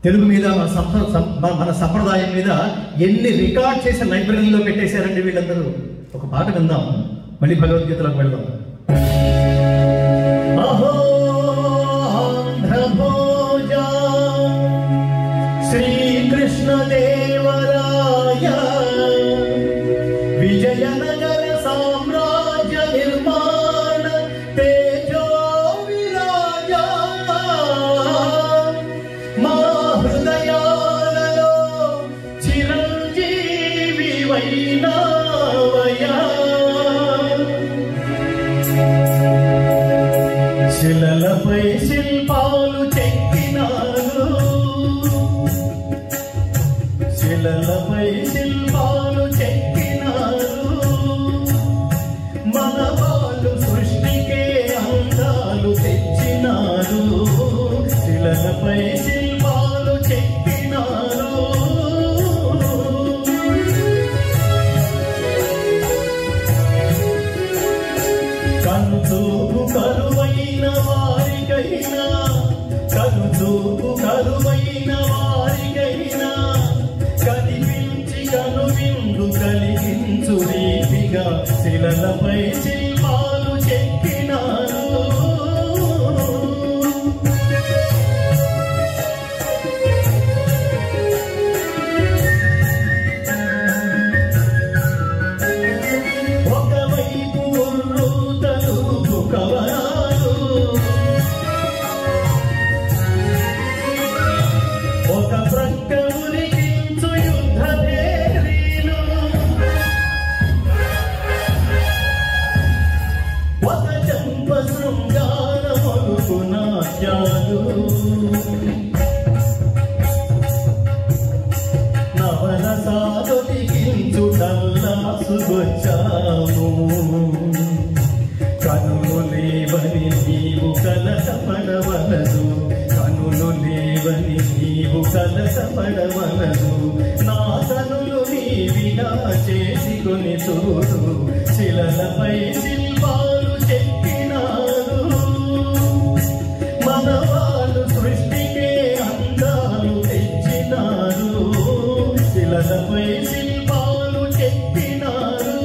తెలుగు మీద మన సంప్రదాయం మీద ఎన్ని రికార్డ్ చేసిన లైబ్రరీలో పెట్టేశారండి వీళ్ళందరూ. ఒక పాట విందాం, మళ్ళీ భగవద్గీతలోకి వెళ్దాం. అహో ఆంధ్రభోజ శ్రీకృష్ణదేవరాయ విజయనగర సామ్రాజ్య నిర్మాణ తేజో విరాజ మా హృదయాలలో చిరంజీవి వైనావయా. శిలలపై శిల్పాలు చెక్కినారు, శిలలపై శిల్పాలు చెక్కినారు, మన వాళ్ళు సృష్టికే అందాలు తెచ్చినారు. శిలలపై శిల్పాలు చెక్కినారు. కనుచూపు కరువైన వారికైనా, కనుచూపు కరువైన వారికైనా కనిపించి కనువిందు కలిగించు రీతిగా శిలలపై శిల్పాలు చెక్కినారు. ఒకవైపు ఉర్రూతలు కవనాలు, ఒక ప్రక్క ఉలికించు యుద్ధ భేరీలు, ఒక చంప శృంగార మొలుపు నాట్యాలు, నవరసాదొలికించు టల్లాసుకొచ్చాము. కనులు లేవని నీవు కలసపడవలదు, కనులు లేవని నీవు కలసపడవలదు. నా కనులు నీవిగా చేసుకొని చూడు. శిలలపై శిల్పాలు చెక్కినారు, మన వాళ్ళు సృష్టికే అందాలు తెచ్చినారు. శిలలపై శిల్పాలు చెక్కినారు.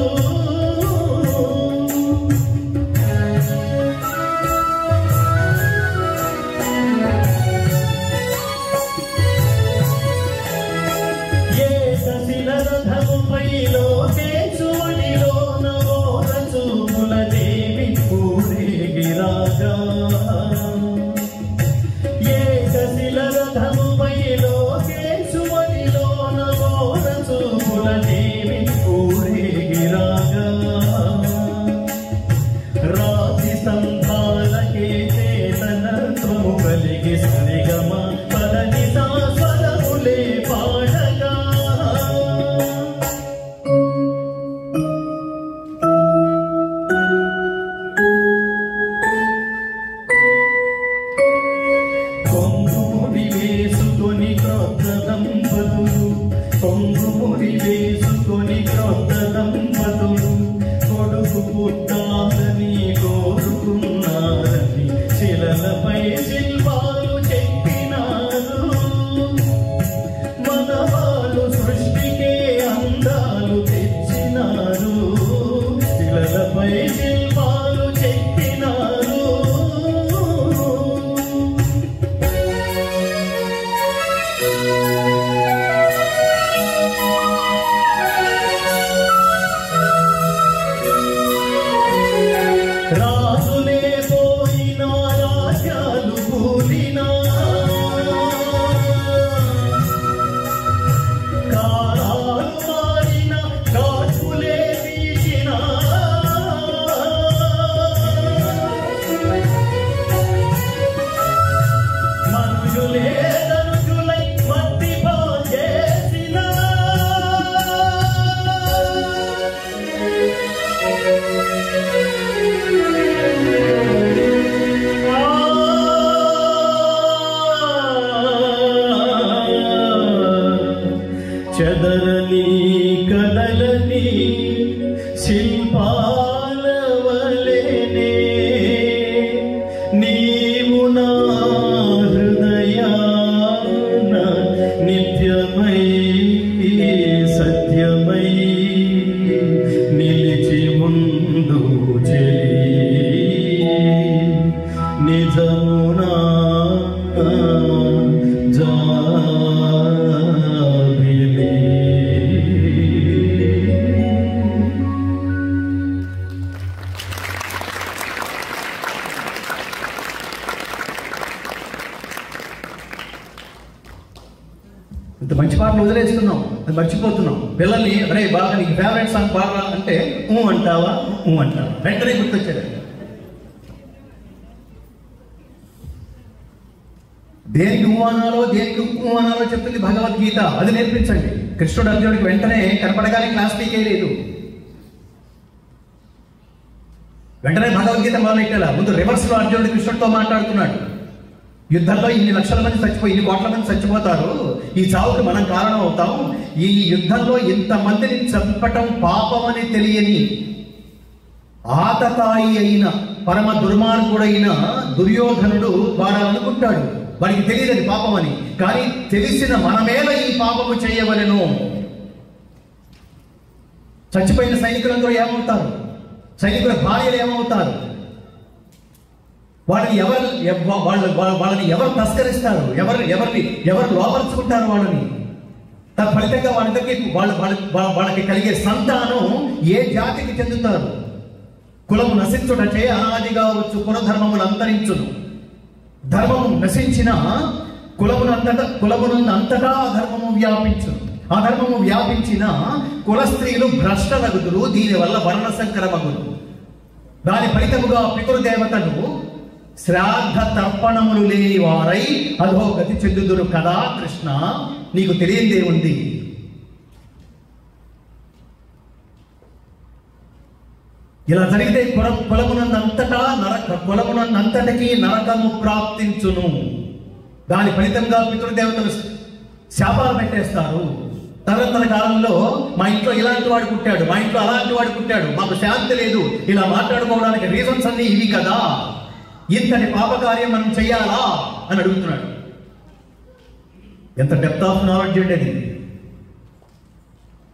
శిలరథముపై లోకేశునిలో నవోర చూపుల దేవి ఊరేగిరాగా. శిలరథముపై లోకేశునిలో నవోర చూపుల దేవి ఊరేగిరాగా. రాతి స్తంభాలకే చేతనత్వము కలిగి సరిగమ పదని సాస్వరములే పాడగా. కొంగుముడి వేసుకొని క్రొత్త దంపతులు, కొంగుముడి వేసుకొని క్రొత్త దంపతులు కొడుకు పుట్టాలని కోరుకున్నారని శిలలపై శిల్పాలు చెక్కినారు. మన వాళ్ళు సృష్టికే అందాలు తెచ్చినారు. శిలలపై శిల్పాలు చెక్కినారు. రాజులే పోయినా రాజ్యాలు కూలినా, కాలాలు మారిన కాటులే తీసినా, మనుషులే ధనుజులై మట్టి చేసినా, చెదరని కదలని శిల్పాల వలెనే నీవు నా హృదయాన ఇంత మంచి పాటలు వదిలేస్తున్నాం, అది మర్చిపోతున్నాం. పిల్లల్ని అరే బాగా నీకు ఫేవరెట్ సాంగ్ పాడరా అంటే అంటావా అంటావా, వెంటనే గుర్తొచ్చాడు. దేనికి అనాలో దేనికి అనాలో చెప్తుంది భగవద్గీత, అది నేర్పించండి. కృష్ణుడు అర్జునుడికి వెంటనే కనపడగానే క్లాస్ పీకేయలేదు, వెంటనే భగవద్గీత మొదలెట్టాలా. ముందు రివర్స్ లో అర్జునుడు కృష్ణుడితో మాట్లాడుతున్నాడు. యుద్ధంలో ఇన్ని లక్షల మంది చచ్చిపోయి ఇన్ని కోట్ల మంది చచ్చిపోతారు, ఈ చావుకి మనం కారణం అవుతాం. ఈ యుద్ధంలో ఇంతమందిని చంపటం పాపమని తెలియని ఆతతాయి అయిన పరమ దుర్మార్గుడైన దుర్యోధనుడు వాడు అనుకుంటాడు, వాడికి తెలియదు అది పాపమని. కానీ తెలిసిన మనమేలా ఈ పాపము చేయవలెను? చచ్చిపోయిన సైనికులందరూ ఏమవుతారు? సైనికుల భార్యలు ఏమవుతారు? వాళ్ళని ఎవరు తస్కరిస్తారు? ఎవరు లోపరుచుకుంటారు వాళ్ళని? ఫలితంగా వాళ్ళకి కలిగే సంతానం ఏ జాతికి చెందుతారు? కులము నశించుట చే అనాదిగా వచ్చు కులధర్మములు అంతరించును. ధర్మము నశించిన కులమునంతటా ధర్మము వ్యాపించును. ఆ ధర్మము వ్యాపించిన కుల స్త్రీలు భ్రష్టలగుదురు, దీనివల్ల వర్ణ సంకరమగును. దాని ఫలితముగా పితృదేవతలు శ్రాద్ధ తర్పణములు లేని వారై అధోగతి చెందుదురు కదా కృష్ణ, నీకు తెలియదే ఉంది. ఇలా జరిగితే కులమునంతటికి నరకము ప్రాప్తించును. దాని ఫలితంగా పితృదేవతలు శాపాలు పెట్టేస్తారు. తరతర కాలంలో మా ఇంట్లో ఇలాంటి వాడు పుట్టాడు, మా ఇంట్లో అలాంటి వాడు పుట్టాడు, మాకు శాంతి లేదు, ఇలా మాట్లాడుకోవడానికి రీజన్స్ అన్ని ఇవి కదా, ఇంతటి పాపకార్యం మనం చెయ్యాలా అని అడుగుతున్నాడు. ఎంత డెప్త్ ఆఫ్ నాలెడ్జ్ ఉండేది.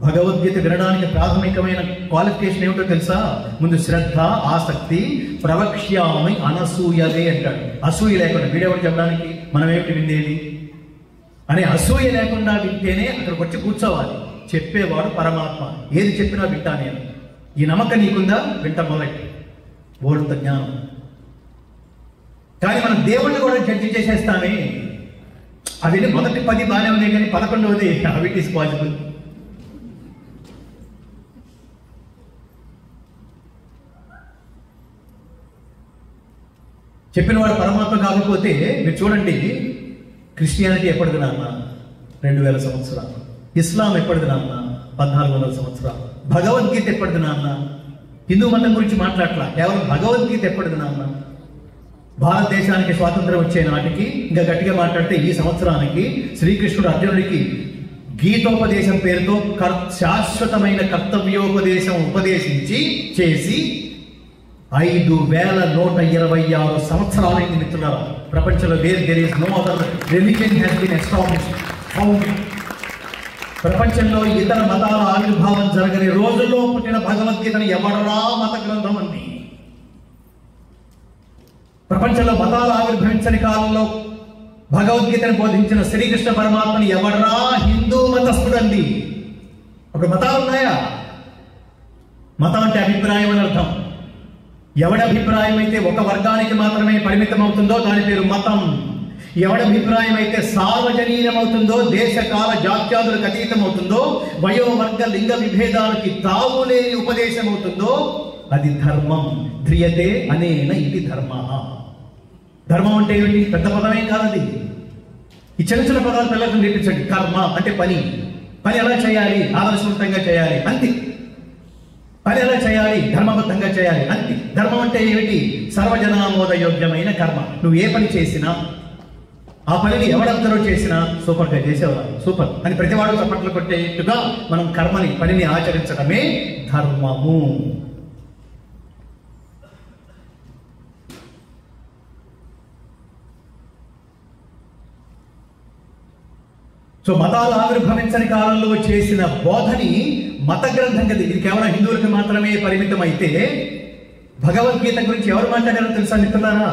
భగవద్గీత వినడానికి ప్రాథమికమైన క్వాలిఫికేషన్ ఏమిటో తెలుసా? ముందు శ్రద్ధ, ఆసక్తి, ప్రవక్ష్యామి అనసూయలే అంటాడు. అసూయ లేకుండా వీడెవరు చెప్పడానికి, మనం ఏమిటి విందేది అనే అసూయ లేకుండా వింటేనే అక్కడికి వచ్చి కూర్చోవాలి. చెప్పేవాడు పరమాత్మ, ఏది చెప్పినా వింటా నేను. ఈ నమ్మకం నీకుందా? వింట మొదటి ఓడుత జ్ఞానం. కానీ మనం దేవుణ్ణి కూడా జడ్జి చేసేస్తామే. అవి మొదటి 10 బాగానే ఉన్నాయి, కానీ 11వది హౌ ఇట్ ఈస్ పాసిబుల్? చెప్పిన వాడు పరమాత్మ కాకపోతే మీరు చూడండి, క్రిస్టియానిటీ ఎప్పటిది నాన్న? 2000 సంవత్సరాలు. ఇస్లాం ఎప్పటిది నాన్న? 1400 సంవత్సరాలు. భగవద్గీత ఎప్పటిది నాన్న? హిందూ మతం గురించి మాట్లాడలా, కేవలం భగవద్గీత ఎప్పటిది నాన్న? భారతదేశానికి స్వాతంత్రం వచ్చే నాటికి, ఇంకా గట్టిగా మాట్లాడితే ఈ సంవత్సరానికి, శ్రీకృష్ణుడు అర్జునుడికి గీతోపదేశం పేరుతో శాశ్వతమైన కర్తవ్యోపదేశం ఉపదేశించి చేసి 5126 సంవత్సరాలైంది మిత్రులారా. ప్రపంచంలో there is no other religion has been established. ప్రపంచంలో ఇతర మతాల ఆవిర్భావం జరగని రోజుల్లో పుట్టిన భగవద్గీతను ఎవడరా మత గ్రంథం అంది? ప్రపంచంలో మతాలు ఆవిర్భవించని కాలంలో భగవద్గీతను బోధించిన శ్రీకృష్ణ పరమాత్మని ఎవడరా హిందూ మతస్థుడంది? ఒక మతాలు ఉన్నాయా? మతం అంటే అభిప్రాయం అని అర్థం. ఎవడి అభిప్రాయం అయితే ఒక వర్గానికి మాత్రమే పరిమితం అవుతుందో దాని పేరు మతం. ఎవడి అభిప్రాయం అయితే సార్వజనీయం అవుతుందో, దేశ కాల జాత్యాదులకు అతీతం అవుతుందో, వయోవర్గ లింగ విభేదాలకి తావులేని ఉపదేశం అవుతుందో అది ధర్మం. ధ్రియతే అనేన ఇది ధర్మ. ధర్మం అంటే ఏమిటి? పెద్ద పదమేం కాదు. ఈ చిన్న చిన్న పదాలు పిల్లలకు నేర్పించండి. కర్మ అంటే పని, పని ఎలా చేయాలి? ఆదర్శవంతంగా చేయాలి, అంతే. పని ఎలా చేయాలి? ధర్మబద్ధంగా చేయాలి, అంతే. ధర్మం అంటే ఏమిటి? సర్వజనామోదయోగ్యమైన కర్మ. నువ్వు ఏ పని చేసినా ఆ పనిని ఎవడందరూ చేసినా సూపర్గా చేసేవారు, సూపర్ అని ప్రతివాడు చప్పట్లు కొట్టేట్టుగా మనం కర్మని, పనిని ఆచరించడమే ధర్మము. సో మతాలు ఆవిర్భవించని కాలంలో చేసిన బోధని మత గ్రంథం కదా. ఇది కేవలం హిందువులకు మాత్రమే పరిమితం అయితే భగవద్గీత గురించి ఎవరు మాట్లాడారో తెలుసా మిత్రులారా?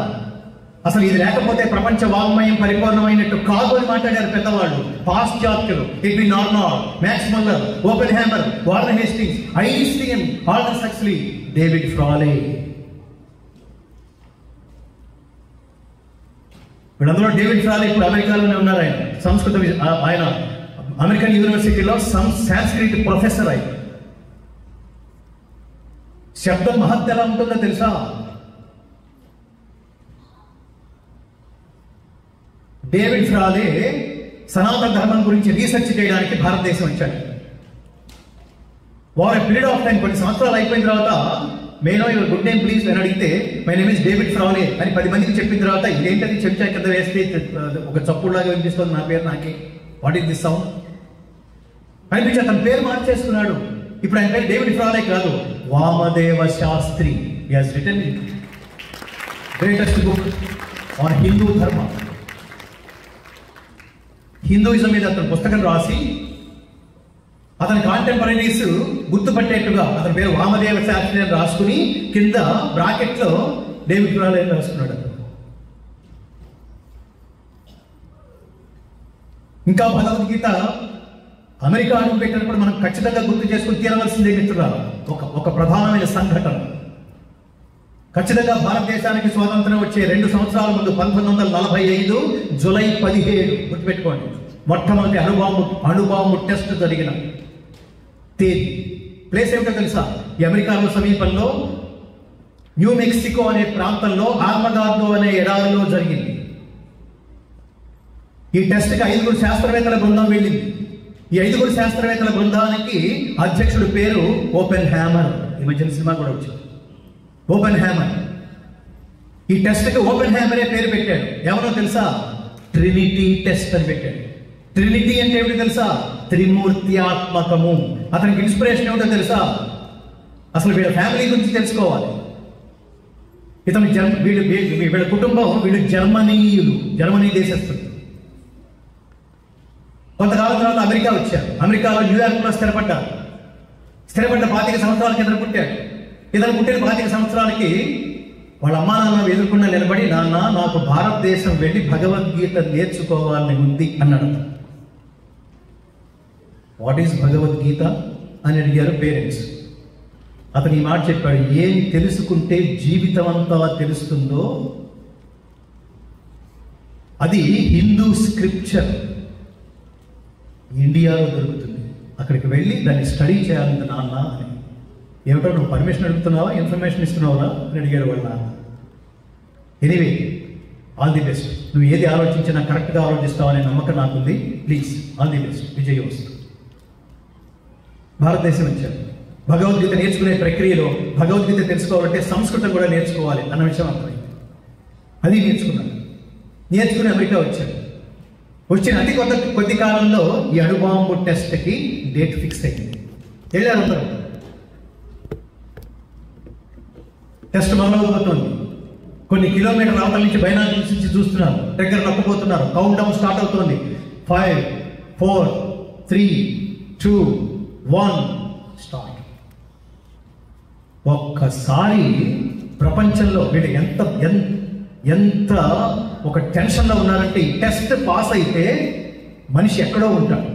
అసలు ఇది లేకపోతే ప్రపంచ వాంగ్మయం పరిపూర్ణమైనట్టు కాదు అని మాట్లాడారు పెద్దవాళ్ళు. పాశ్చాత్యులు, Edwin Arnold, max Muller, open hammer, Warner Hastings, Einstein, Aldous Huxley, David ఫ్రాలే. వీళ్ళందరూ డేవిడ్ ఫ్రాలే ఇప్పుడు అమెరికాలోనే ఉన్నారు. ఆయన సంస్కృత, ఆయన అమెరికన్ యూనివర్సిటీలో సాంస్క్రిట్ ప్రొఫెసర్ అయి. శబ్దం మహత్త ఎలా ఉంటుందో తెలుసా? డేవిడ్ ఫ్రాలే సనాతన ధర్మం గురించి రీసెర్చ్ చేయడానికి భారతదేశం వచ్చాడు. వారు పీరియడ్ ఆఫ్ టైం కొన్ని సంవత్సరాలు అయిపోయిన తర్వాత, may know your good name please అని అడిగితే, మై నేమ్ ఇస్ డేవిడ్ ఫ్రాలే అని 10 మందికి చెప్పిన తర్వాత, ఇదేంటది చెంచా కింద వేస్తే ఒక చప్పుడులాగా వినిపిస్తుంది నా పేరు నాకే, వాట్ ఈస్ దిస్ సౌండ్ అనిపించి అతని పేరు మార్చేస్తున్నాడు. ఇప్పుడు ఆయన పేరు డేవిడ్ ఫ్రాలే కాదు, Vamadeva Shastri. He has written greatest book on Hindu Dharma. Hinduism మీద అతను పుస్తకం రాసి అతని కాంటెంపరీస్ గుర్తుపట్టేట్టుగా అతని పేరు వామదేవ శాస్త్రి అని రాసుకుని కింద బ్రాకెట్ లో డేవిడ్ ఫ్రాలే అని రాసుకున్నాడు. ఇంకా భగవద్గీత అమెరికా అడుగు పెట్టినప్పుడు మనం ఖచ్చితంగా గుర్తు చేసుకుని తీరవలసిందే మిత్రులారా. ఒక ప్రధానమైన సంఘటన. ఖచ్చితంగా భారతదేశానికి స్వాతంత్రం వచ్చే 2 సంవత్సరాల ముందు 1945 జూలై 17 గుర్తుపెట్టుకోండి, మొట్టమొదటి అణుబాంబు టెస్ట్ జరిగిన తేదీ. ప్లేస్ ఏమిటో తెలుసా? ఈ అమెరికాలో సమీపంలో న్యూ మెక్సికో అనే ప్రాంతంలో ఆల్మగార్డో అనే ఎడారిలో జరిగింది. ఈ టెస్ట్కి 5 శాస్త్రవేత్తల బృందం వెళ్ళింది. ఈ 5 శాస్త్రవేత్తల బృందానికి అధ్యక్షుడి పేరు ఓపెన్ హ్యామర్. ఈ మధ్యన సినిమా కూడా వచ్చింది, ఓపెన్ హ్యామర్. ఈ టెస్ట్కి ఓపెన్ హ్యామరే పేరు పెట్టాడు. ఎవరో తెలుసా? ట్రినిటీ టెస్ట్ అని పెట్టాడు. ట్రినిటీ అంటే ఏమిటో తెలుసా? త్రిమూర్త్యాత్మకము. అతనికి ఇన్స్పిరేషన్ ఏమిటో తెలుసా? అసలు వీళ్ళ ఫ్యామిలీ గురించి తెలుసుకోవాలి. వీళ్ళ కుటుంబం, వీళ్ళు జర్మనీయులు, జర్మనీ దేశస్తులు. కొంతకాలం తర్వాత అమెరికా వచ్చారు. అమెరికాలో న్యూయార్క్ లో స్థిరపడ్డారు. స్థిరపడ్డ 25 సంవత్సరాల కింద పుట్టాడు. ఇతను పుట్టిన 25 సంవత్సరాలకి వాళ్ళ అమ్మా నాన్న ఎదుర్కొన్న నిలబడి, నాన్న నాకు భారతదేశం వెళ్ళి భగవద్గీత నేర్చుకోవాలని ఉంది అన్నాడు. వాట్ ఈస్ భగవద్గీత అని అడిగారు పేరెంట్స్. అతను ఈ మాట చెప్పాడు, ఏం తెలుసుకుంటే జీవితం అంతా తెలుస్తుందో అది హిందూ స్క్రిప్చర్ ఇండియాలో దొరుకుతుంది, అక్కడికి వెళ్ళి దాన్ని స్టడీ చేయాలంట నాన్న అని. ఏమిటో నువ్వు పర్మిషన్ అడుగుతున్నావా, ఇన్ఫర్మేషన్ ఇస్తున్నావా అని అడిగాడు వాళ్ళ నాన్న. Anyway, all the best. నువ్వు ఏది ఆలోచించినా కరెక్ట్గా ఆలోచిస్తావనే నమ్మకం నాకుంది. Please all the best, Vijay వస్తు. భారతదేశం వచ్చారు. భగవద్గీత నేర్చుకునే ప్రక్రియలో భగవద్గీత తెలుసుకోవాలంటే సంస్కృతం కూడా నేర్చుకోవాలి అన్న విషయం అర్థమైంది. అది నేర్చుకుని అమెరికా వచ్చారు. వచ్చిన అతి కొద్ది కాలంలో ఈ అణుబాంబు టెస్ట్కి డేట్ ఫిక్స్ అయింది. వెళ్ళారు అందరూ. టెస్ట్ మొదలవుతుంది. కొన్ని కిలోమీటర్ల అవతల నుంచి బైనాక్యులర్స్ నుంచి చూస్తున్నారు. దగ్గర నొక్కబోతున్నారు. కౌంట్ డౌన్ స్టార్ట్ అవుతుంది. 5, 4, 3, 2, 1 స్టార్ట్. ఒక్కసారి ప్రపంచంలో వీళ్ళు ఎంత ఒక టెన్షన్లో ఉన్నారంటే, ఈ టెస్ట్ పాస్ అయితే మనిషి ఎక్కడో ఉంటాడు.